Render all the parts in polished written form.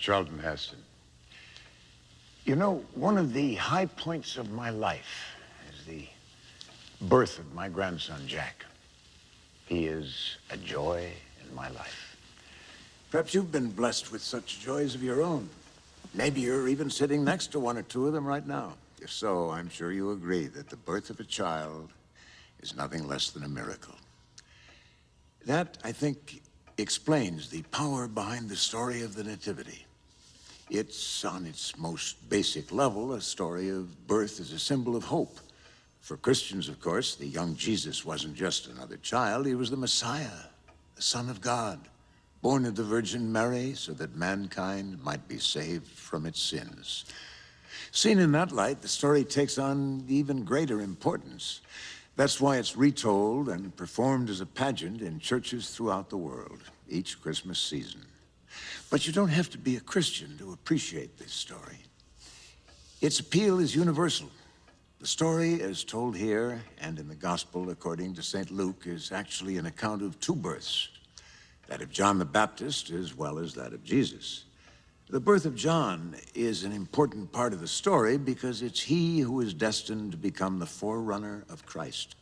Charlton Heston. You know, one of the high points of my life is the birth of my grandson, Jack. He is a joy in my life. Perhaps you've been blessed with such joys of your own. Maybe you're even sitting next to one or two of them right now. If so, I'm sure you agree that the birth of a child is nothing less than a miracle. That, I think, explains the power behind the story of the Nativity. It's, on its most basic level, a story of birth as a symbol of hope. For Christians, of course, the young Jesus wasn't just another child. He was the Messiah, the Son of God, born of the Virgin Mary so that mankind might be saved from its sins. Seen in that light, the story takes on even greater importance. That's why it's retold and performed as a pageant in churches throughout the world, each Christmas season. But you don't have to be a Christian to appreciate this story. Its appeal is universal. The story, as told here and in the Gospel according to St. Luke, is actually an account of two births, that of John the Baptist as well as that of Jesus. The birth of John is an important part of the story because it's he who is destined to become the forerunner of Christ,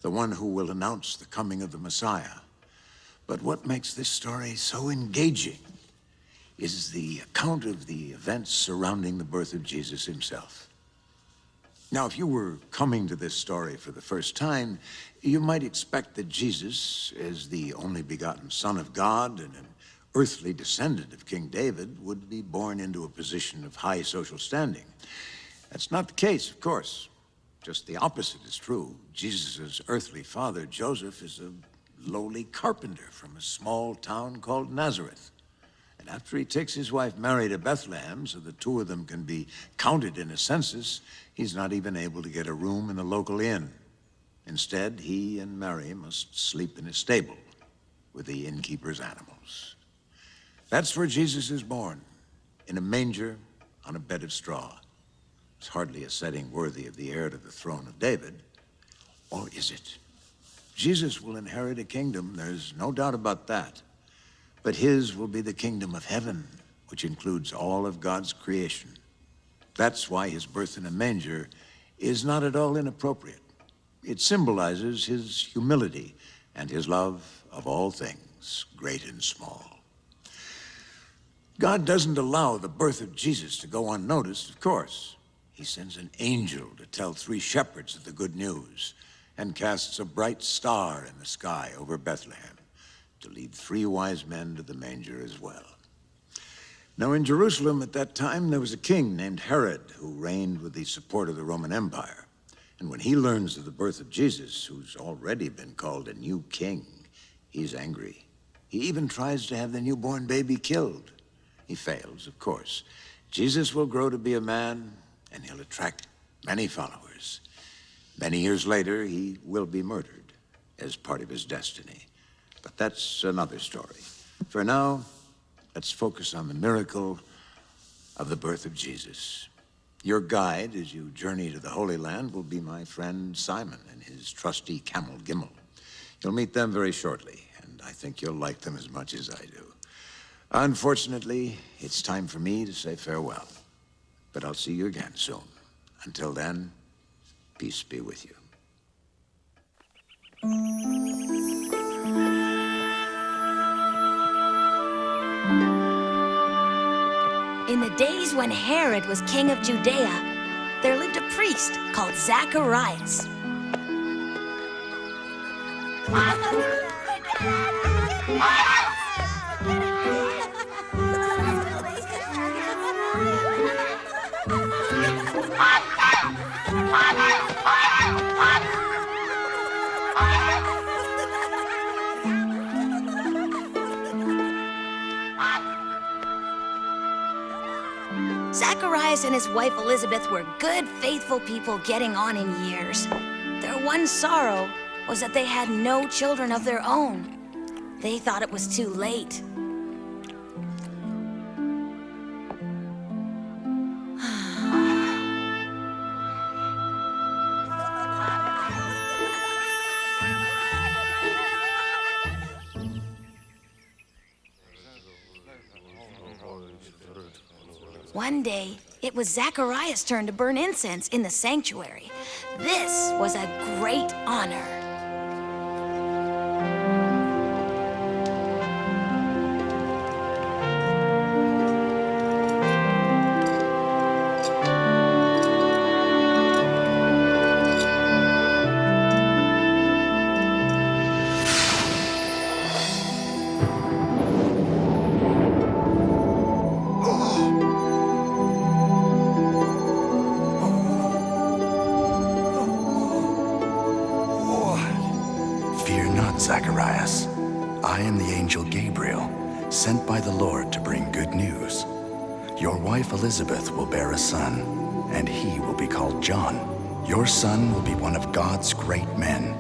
the one who will announce the coming of the Messiah. But what makes this story so engaging is the account of the events surrounding the birth of Jesus himself. Now, if you were coming to this story for the first time, you might expect that Jesus, as the only begotten Son of God and an earthly descendant of King David, would be born into a position of high social standing. That's not the case, of course. Just the opposite is true. Jesus' earthly father, Joseph, is a lowly carpenter from a small town called Nazareth. And after he takes his wife Mary to Bethlehem so the two of them can be counted in a census, he's not even able to get a room in a local inn. Instead, he and Mary must sleep in a stable with the innkeeper's animals. That's where Jesus is born, in a manger on a bed of straw. It's hardly a setting worthy of the heir to the throne of David. Or is it? Jesus will inherit a kingdom, there's no doubt about that. But his will be the kingdom of heaven, which includes all of God's creation. That's why his birth in a manger is not at all inappropriate. It symbolizes his humility and his love of all things, great and small. God doesn't allow the birth of Jesus to go unnoticed, of course. He sends an angel to tell 3 shepherds of the good news and casts a bright star in the sky over Bethlehem to lead 3 wise men to the manger as well. Now, in Jerusalem at that time, there was a king named Herod who reigned with the support of the Roman Empire. And when he learns of the birth of Jesus, who's already been called a new king, he's angry. He even tries to have the newborn baby killed. He fails, of course. Jesus will grow to be a man, and he'll attract many followers. Many years later, he will be murdered as part of his destiny. But that's another story. For now, let's focus on the miracle of the birth of Jesus. Your guide as you journey to the Holy Land will be my friend Simon and his trusty camel Gimel. You'll meet them very shortly, and I think you'll like them as much as I do. Unfortunately, it's time for me to say farewell, but I'll see you again soon. Until then, peace be with you. In the days when Herod was king of Judea, there lived a priest called Zacharias. Zacharias and his wife Elizabeth were good, faithful people getting on in years. Their one sorrow was that they had no children of their own. They thought it was too late. One day, it was Zacharias' turn to burn incense in the sanctuary. This was a great honor. Fear not, Zacharias. I am the angel Gabriel, sent by the Lord to bring good news. Your wife Elizabeth will bear a son, and he will be called John. Your son will be one of God's great men.